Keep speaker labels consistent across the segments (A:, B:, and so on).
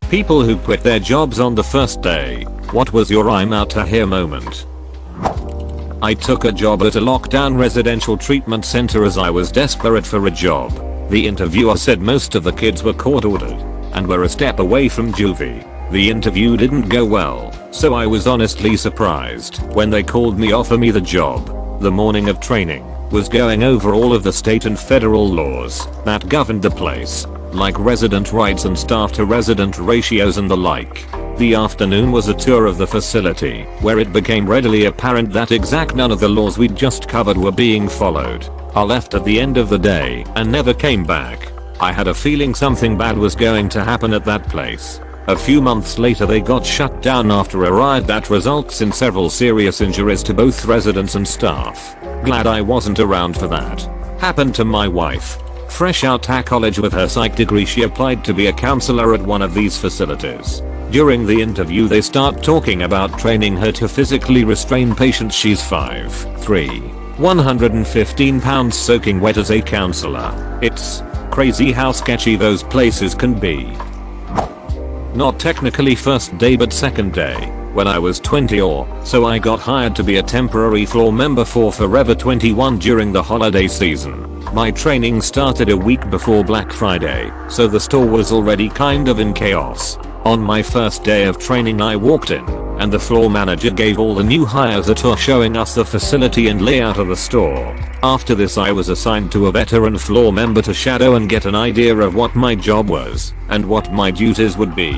A: People who quit their jobs on the first day. What was your I'm out of here moment? I took a job at a lockdown residential treatment center as I was desperate for a job. The interviewer said most of the kids were court ordered and were a step away from juvie. The interview didn't go well, so I was honestly surprised when they called me offer me the job. The morning of training was going over all of the state and federal laws that governed the place, like resident rights and staff to resident ratios and the like. The afternoon was a tour of the facility, where it became readily apparent that none of the laws we'd just covered were being followed. I left at the end of the day and never came back. I had a feeling something bad was going to happen at that place. A few months later they got shut down after a riot that results in several serious injuries to both residents and staff. Glad I wasn't around for that. Happened to my wife. Fresh out of college with her psych degree, she applied to be a counselor at one of these facilities. During the interview they start talking about training her to physically restrain patients. She's 5'3", 115 pounds, soaking wet as a counselor. It's crazy how sketchy those places can be. Not technically first day but second day. When I was 20 or so I got hired to be a temporary floor member for Forever 21 during the holiday season. My training started a week before Black Friday, so the store was already kind of in chaos. On my first day of training I walked in, and the floor manager gave all the new hires a tour showing us the facility and layout of the store. After this I was assigned to a veteran floor member to shadow and get an idea of what my job was, and what my duties would be.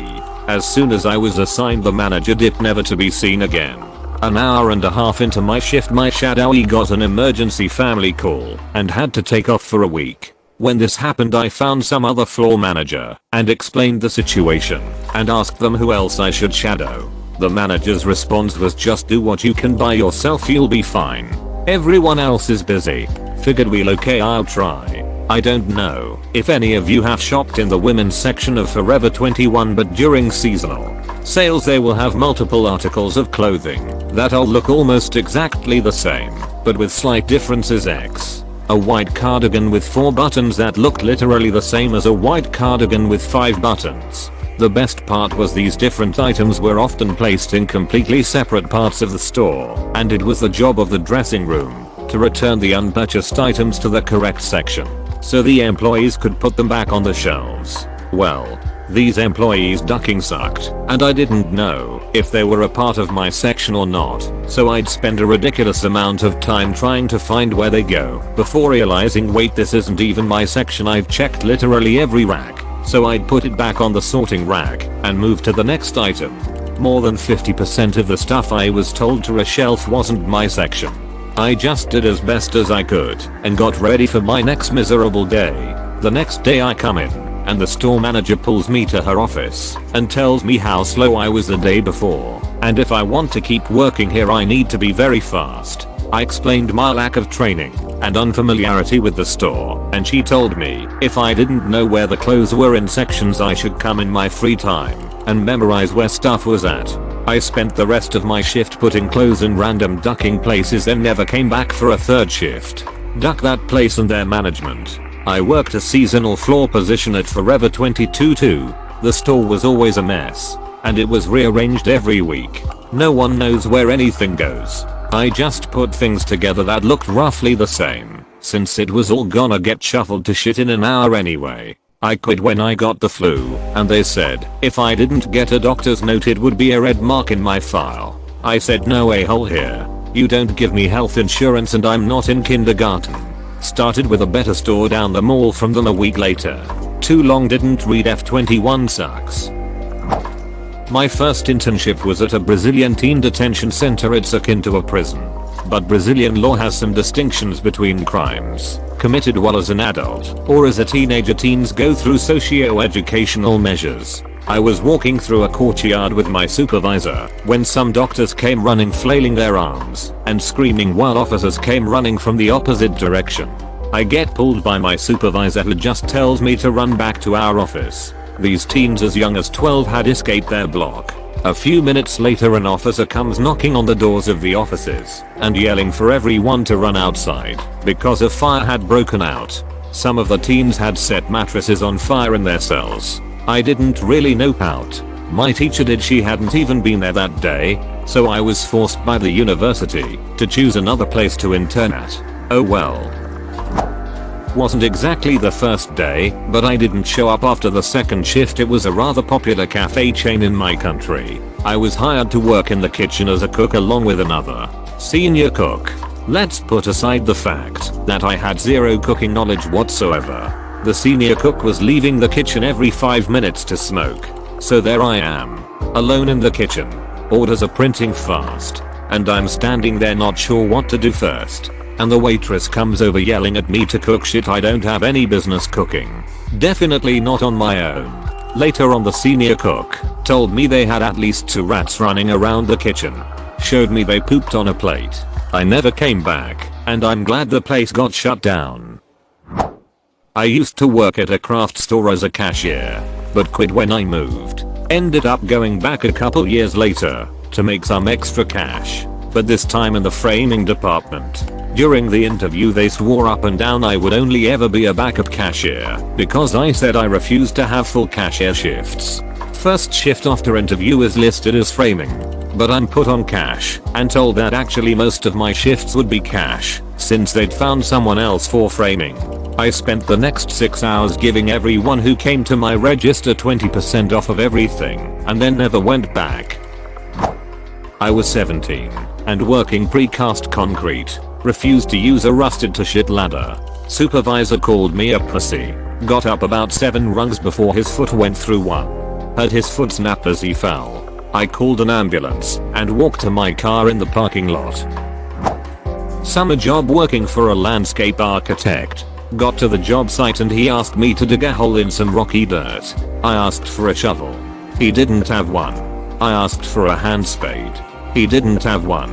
A: As soon as I was assigned, the manager dipped, never to be seen again. An hour and a half into my shift my shadowee got an emergency family call and had to take off for a week. When this happened I found some other floor manager and explained the situation and asked them who else I should shadow. The manager's response was, just do what you can by yourself, you'll be fine. Everyone else is busy. Figured we'll okay, I'll try. I don't know if any of you have shopped in the women's section of Forever 21, but during seasonal sales they will have multiple articles of clothing that all look almost exactly the same, but with slight differences. A white cardigan with 4 buttons that looked literally the same as a white cardigan with 5 buttons. The best part was these different items were often placed in completely separate parts of the store, and it was the job of the dressing room to return the unpurchased items to the correct section, so the employees could put them back on the shelves. Well, these employees ducking sucked, and I didn't know if they were a part of my section or not, so I'd spend a ridiculous amount of time trying to find where they go before realizing, wait, this isn't even my section. I've checked literally every rack, so I'd put it back on the sorting rack and move to the next item. More than 50% of the stuff I was told to reshelf wasn't my section. I just did as best as I could and got ready for my next miserable day. The next day I come in, and the store manager pulls me to her office and tells me how slow I was the day before, and if I want to keep working here I need to be very fast. I explained my lack of training and unfamiliarity with the store, and she told me if I didn't know where the clothes were in sections I should come in my free time and memorize where stuff was at. I spent the rest of my shift putting clothes in random ducking places and never came back for a third shift. Duck that place and their management. I worked a seasonal floor position at Forever 22 too. The store was always a mess, and it was rearranged every week. No one knows where anything goes. I just put things together that looked roughly the same, since it was all gonna get shuffled to shit in an hour anyway. I quit when I got the flu, and they said if I didn't get a doctor's note it would be a red mark in my file. I said, no a-hole here. You don't give me health insurance and I'm not in kindergarten. Started with a better store down the mall from them a week later. Too long, didn't read, F21 sucks. My first internship was at a Brazilian teen detention center. It's akin to a prison, but Brazilian law has some distinctions between crimes committed while as an adult or as a teenager. Teens go through socio-educational measures. I was walking through a courtyard with my supervisor when some doctors came running, flailing their arms and screaming, while officers came running from the opposite direction. I get pulled by my supervisor, who just tells me to run back to our office. These teens as young as 12 had escaped their block. A few minutes later an officer comes knocking on the doors of the offices and yelling for everyone to run outside because a fire had broken out. Some of the teens had set mattresses on fire in their cells. I didn't really know out. My teacher did, she hadn't even been there that day, so I was forced by the university to choose another place to intern at. Oh well. Wasn't exactly the first day, but I didn't show up after the second shift. It was a rather popular cafe chain in my country. I was hired to work in the kitchen as a cook along with another senior cook. Let's put aside the fact that I had zero cooking knowledge whatsoever. The senior cook was leaving the kitchen every 5 minutes to smoke. So there I am, alone in the kitchen. Orders are printing fast, and I'm standing there not sure what to do first. And the waitress comes over yelling at me to cook shit I don't have any business cooking. Definitely not on my own. Later on, the senior cook told me they had at least 2 rats running around the kitchen. Showed me they pooped on a plate. I never came back, and I'm glad the place got shut down. I used to work at a craft store as a cashier, but quit when I moved. Ended up going back a couple years later to make some extra cash, but this time in the framing department. During the interview they swore up and down I would only ever be a backup cashier because I said I refused to have full cashier shifts. First shift after interview is listed as framing, but I'm put on cash and told that actually most of my shifts would be cash since they'd found someone else for framing. I spent the next 6 hours giving everyone who came to my register 20% off of everything and then never went back. I was 17 and working precast concrete. Refused to use a rusted to shit ladder. Supervisor called me a pussy. Got up about 7 rungs before his foot went through one. Heard his foot snap as he fell. I called an ambulance and walked to my car in the parking lot. Summer job working for a landscape architect. Got to the job site and he asked me to dig a hole in some rocky dirt. I asked for a shovel. He didn't have one. I asked for a hand spade. He didn't have one.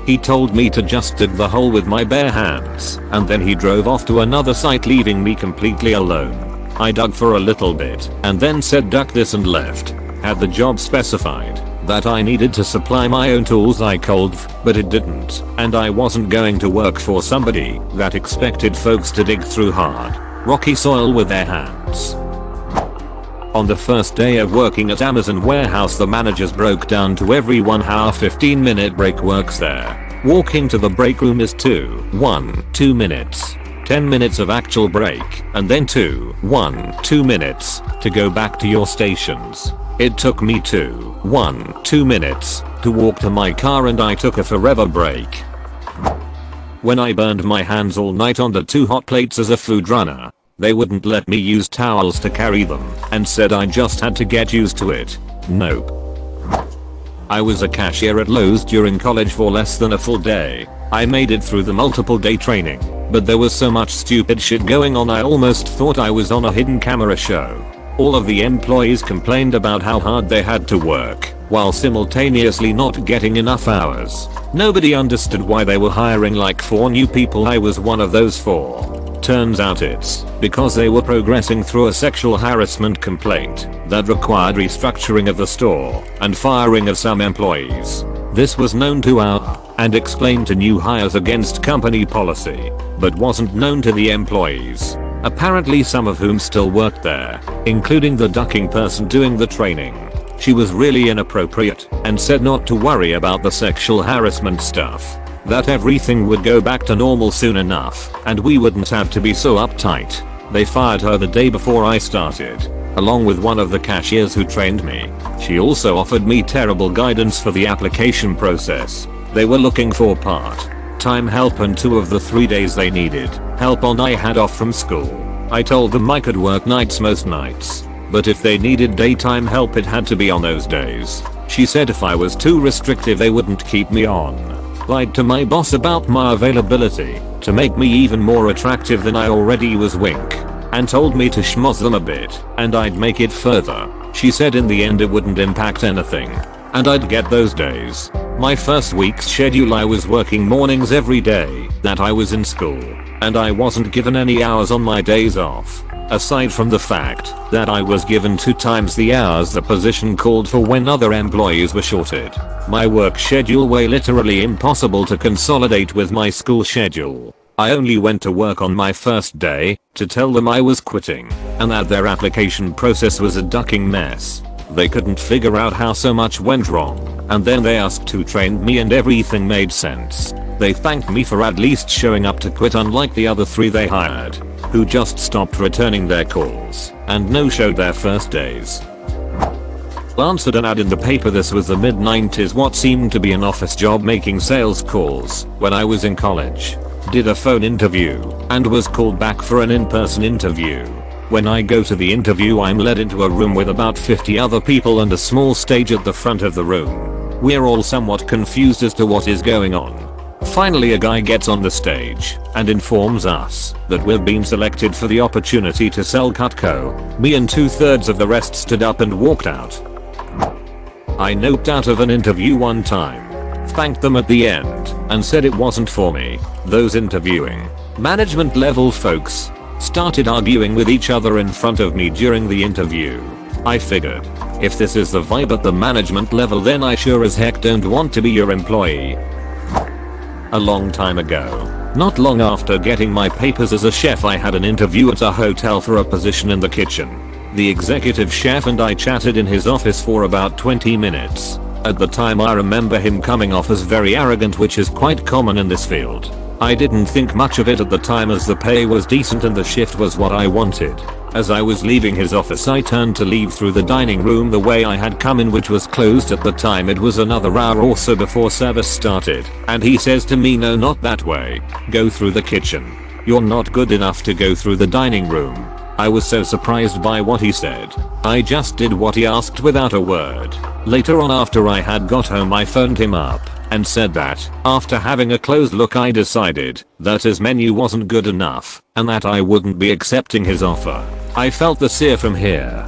A: He told me to just dig the hole with my bare hands, and then he drove off to another site leaving me completely alone. I dug for a little bit and then said duck this and left. Had the job specified that I needed to supply my own tools I called, but it didn't, and I wasn't going to work for somebody that expected folks to dig through hard, rocky soil with their hands. On the first day of working at Amazon warehouse, the managers broke down to everyone how a 15-minute break works there. Walking to the break room is 2 minutes. 10 minutes of actual break, and then 2 minutes to go back to your stations. It took me 2 minutes to walk to my car, and I took a forever break. When I burned my hands all night on the 2 hot plates as a food runner, they wouldn't let me use towels to carry them and said I just had to get used to it. Nope. I was a cashier at Lowe's during college for less than a full day. I made it through the multiple day training, but there was so much stupid shit going on I almost thought I was on a hidden camera show. All of the employees complained about how hard they had to work, while simultaneously not getting enough hours. Nobody understood why they were hiring like 4 new people. I was one of those 4. Turns out it's because they were progressing through a sexual harassment complaint that required restructuring of the store and firing of some employees. This was known to our and explained to new hires against company policy, but wasn't known to the employees, apparently some of whom still worked there, including the ducking person doing the training. She was really inappropriate and said not to worry about the sexual harassment stuff, that everything would go back to normal soon enough and we wouldn't have to be so uptight. They fired her the day before I started, along with one of the cashiers who trained me. She also offered me terrible guidance for the application process. They were looking for part-time help, and 2 of the 3 days they needed help on I had off from school. I told them I could work nights most nights, but if they needed daytime help it had to be on those days. She said if I was too restrictive they wouldn't keep me on. Lied to my boss about my availability to make me even more attractive than I already was, wink, and told me to schmoz them a bit and I'd make it further. She said in the end it wouldn't impact anything and I'd get those days. My first week's schedule I was working mornings every day that I was in school, and I wasn't given any hours on my days off, aside from the fact that I was given 2 times the hours the position called for when other employees were shorted. My work schedule was literally impossible to consolidate with my school schedule. I only went to work on my first day to tell them I was quitting and that their application process was a ducking mess. They couldn't figure out how so much went wrong, and then they asked who trained me and everything made sense. They thanked me for at least showing up to quit, unlike the other 3 they hired, who just stopped returning their calls and no-showed their first days. Answered an ad in the paper. This was the mid-90s, what seemed to be an office job making sales calls when I was in college. Did a phone interview and was called back for an in-person interview. When I go to the interview, I'm led into a room with about 50 other people and a small stage at the front of the room. We're all somewhat confused as to what is going on. Finally, a guy gets on the stage and informs us that we've been selected for the opportunity to sell Cutco. Me and 2/3 of the rest stood up and walked out. I noped out of an interview one time, thanked them at the end, and said it wasn't for me. Those interviewing, management level folks, started arguing with each other in front of me during the interview. I figured, if this is the vibe at the management level, then I sure as heck don't want to be your employee. A long time ago, not long after getting my papers as a chef, I had an interview at a hotel for a position in the kitchen. The executive chef and I chatted in his office for about 20 minutes. At the time, I remember him coming off as very arrogant, which is quite common in this field. I didn't think much of it at the time, as the pay was decent and the shift was what I wanted. As I was leaving his office, I turned to leave through the dining room the way I had come in, which was closed at the time. It was another hour or so before service started, and he says to me, "No, not that way. Go through the kitchen. You're not good enough to go through the dining room." I was so surprised by what he said, I just did what he asked without a word. Later on, after I had got home, I phoned him up and said that after having a close look, I decided that his menu wasn't good enough and that I wouldn't be accepting his offer. I felt the sear from here.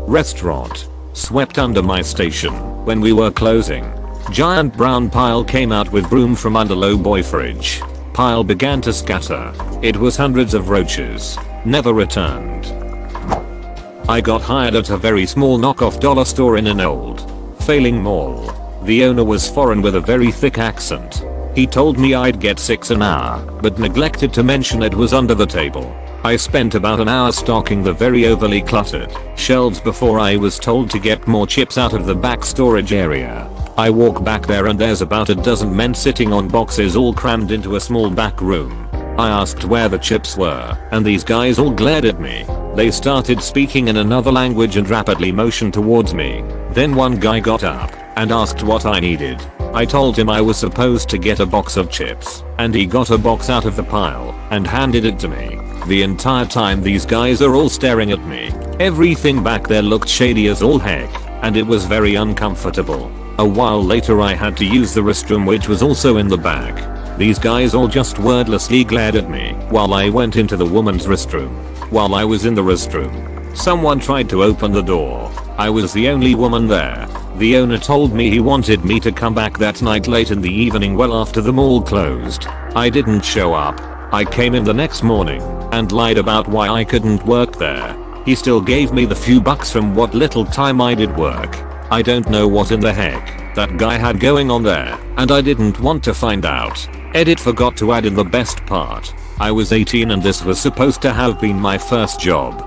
A: Restaurant. Swept under my station when we were closing. Giant brown pile came out with broom from under low boy fridge. Pile began to scatter. It was hundreds of roaches. Never returned. I got hired at a very small knockoff dollar store in an old, failing mall. The owner was foreign with a very thick accent. He told me I'd get 6 an hour, but neglected to mention it was under the table. I spent about an hour stocking the very overly cluttered shelves before I was told to get more chips out of the back storage area. I walk back there and there's about a dozen men sitting on boxes, all crammed into a small back room. I asked where the chips were, and these guys all glared at me. They started speaking in another language and rapidly motioned towards me. Then one guy got up and asked what I needed. I told him I was supposed to get a box of chips, and he got a box out of the pile and handed it to me. The entire time these guys are all staring at me. Everything back there looked shady as all heck, and it was very uncomfortable. A while later, I had to use the restroom, which was also in the back. These guys all just wordlessly glared at me while I went into the woman's restroom. While I was in the restroom, someone tried to open the door. I was the only woman there. The owner told me he wanted me to come back that night late in the evening, well after the mall closed. I didn't show up. I came in the next morning and lied about why I couldn't work there. He still gave me the few bucks from what little time I did work. I don't know what in the heck that guy had going on there, and I didn't want to find out. Edit forgot to add in the best part. I was 18 and this was supposed to have been my first job.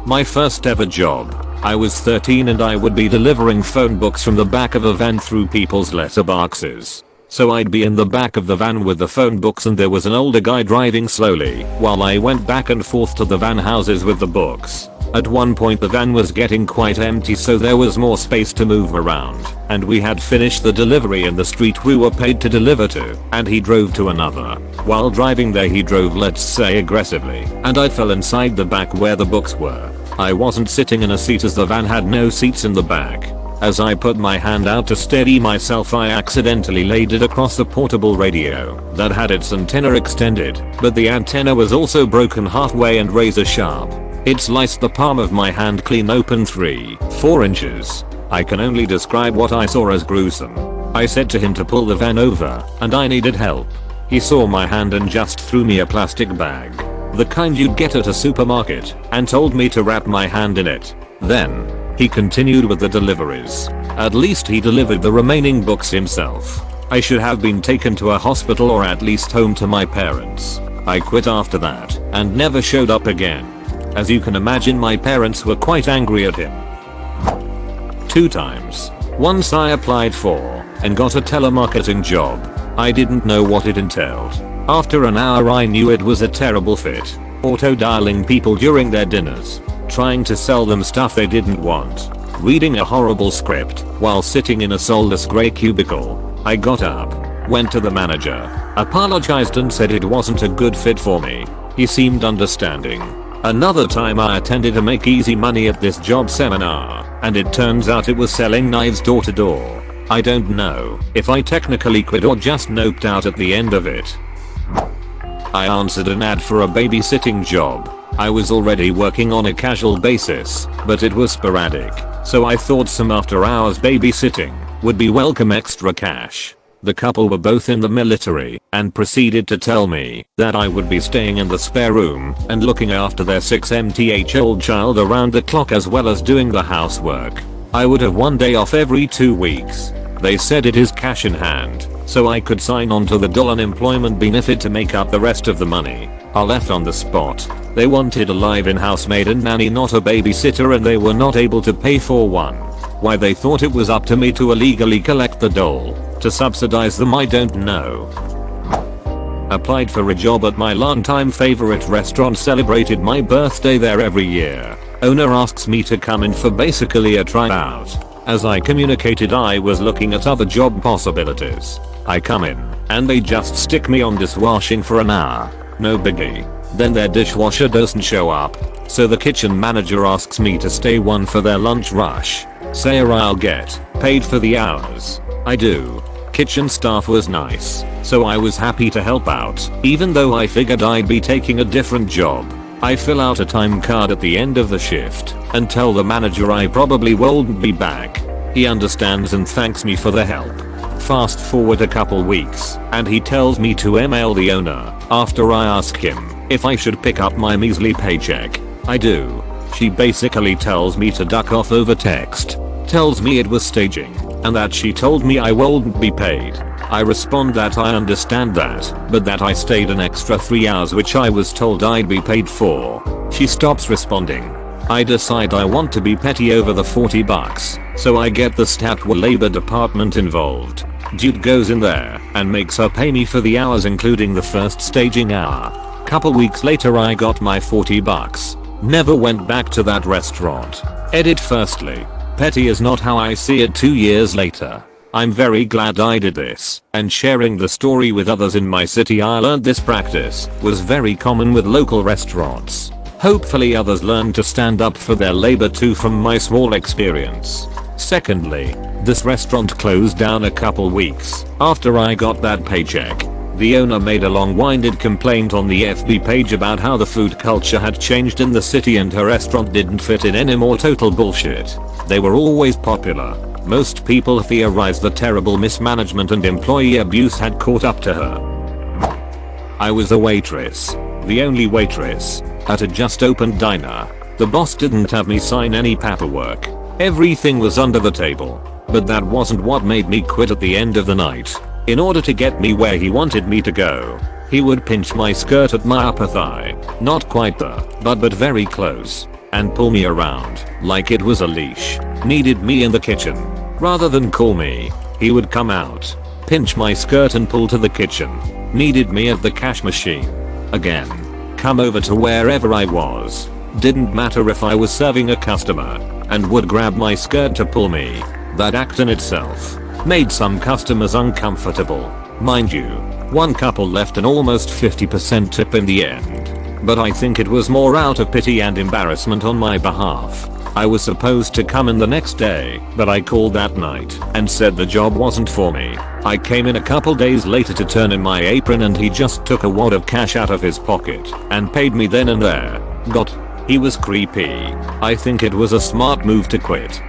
A: My first ever job. I was 13 and I would be delivering phone books from the back of a van through people's letterboxes. So I'd be in the back of the van with the phone books, and there was an older guy driving slowly while I went back and forth to the van houses with the books. At one point the van was getting quite empty, so there was more space to move around, and we had finished the delivery in the street we were paid to deliver to, and he drove to another. While driving there he drove, let's say, aggressively, and I fell inside the back where the books were. I wasn't sitting in a seat as the van had no seats in the back. As I put my hand out to steady myself, I accidentally laid it across the portable radio that had its antenna extended, but the antenna was also broken halfway and razor sharp. It sliced the palm of my hand clean open 3-4 inches. I can only describe what I saw as gruesome. I said to him to pull the van over, and I needed help. He saw my hand and just threw me a plastic bag, the kind you'd get at a supermarket, and told me to wrap my hand in it. Then he continued with the deliveries. At least he delivered the remaining books himself. I should have been taken to a hospital or at least home to my parents. I quit after that and never showed up again. As you can imagine, my parents were quite angry at him. 2 times. Once I applied for and got a telemarketing job. I didn't know what it entailed. After an hour I knew it was a terrible fit. Auto-dialing people during their dinners. Trying to sell them stuff they didn't want. Reading a horrible script while sitting in a soulless grey cubicle. I got up, went to the manager, apologized and said it wasn't a good fit for me. He seemed understanding. Another time I attended a make easy money at this job seminar, and it turns out it was selling knives door to door. I don't know if I technically quit or just noped out at the end of it. I answered an ad for a babysitting job. I was already working on a casual basis, but it was sporadic, so I thought some after hours babysitting would be welcome extra cash. The couple were both in the military and proceeded to tell me that I would be staying in the spare room and looking after their 6-month-old child around the clock as well as doing the housework. I would have 1 day off every 2 weeks. They said it is cash in hand, so I could sign on to the unemployment benefit to make up the rest of the money. I left on the spot. They wanted a live-in housemaid and nanny, not a babysitter, and they were not able to pay for one. Why they thought it was up to me to illegally collect the dole to subsidize them, I don't know. Applied for a job at my longtime favorite restaurant, celebrated my birthday there every year. Owner asks me to come in for basically a tryout. As I communicated, I was looking at other job possibilities. I come in and they just stick me on dishwashing for an hour. No biggie. Then their dishwasher doesn't show up, so the kitchen manager asks me to stay one for their lunch rush. Say I'll get paid for the hours. I do. Kitchen staff was nice, so I was happy to help out, even though I figured I'd be taking a different job. I fill out a time card at the end of the shift and tell the manager I probably won't be back. He understands and thanks me for the help. Fast forward a couple weeks and he tells me to email the owner after I ask him if I should pick up my measly paycheck. I do. She basically tells me to duck off over text. Tells me it was staging and that she told me I won't be paid. I respond that I understand that, but that I stayed an extra 3 hours which I was told I'd be paid for. She stops responding. I decide I want to be petty over the $40, so I get the Statwa Labor Department involved. Dude goes in there and makes her pay me for the hours including the first staging hour. Couple weeks later I got my $40. Never went back to that restaurant. Edit. Firstly, petty is not how I see it 2 years later. I'm very glad I did this, and sharing the story with others in my city. I learned this practice was very common with local restaurants. Hopefully others learn to stand up for their labor too from my small experience. Secondly, this restaurant closed down a couple weeks after I got that paycheck. The owner made a long-winded complaint on the FB page about how the food culture had changed in the city and her restaurant didn't fit in anymore. Total bullshit. They were always popular. Most people theorized the terrible mismanagement and employee abuse had caught up to her. I was a waitress. The only waitress at a just opened diner. The boss didn't have me sign any paperwork. Everything was under the table. But that wasn't what made me quit at the end of the night. In order to get me where he wanted me to go, he would pinch my skirt at my upper thigh. Not quite the butt but very close. And pull me around like it was a leash. Needed me in the kitchen. Rather than call me, he would come out, pinch my skirt and pull to the kitchen. Needed me at the cash machine. Again. Come over to wherever I was. Didn't matter if I was serving a customer. And would grab my skirt to pull me. That act in itself made some customers uncomfortable. Mind you, one couple left an almost 50% tip in the end. But I think it was more out of pity and embarrassment on my behalf. I was supposed to come in the next day, but I called that night and said the job wasn't for me. I came in a couple days later to turn in my apron and he just took a wad of cash out of his pocket and paid me then and there. He was creepy. I think it was a smart move to quit.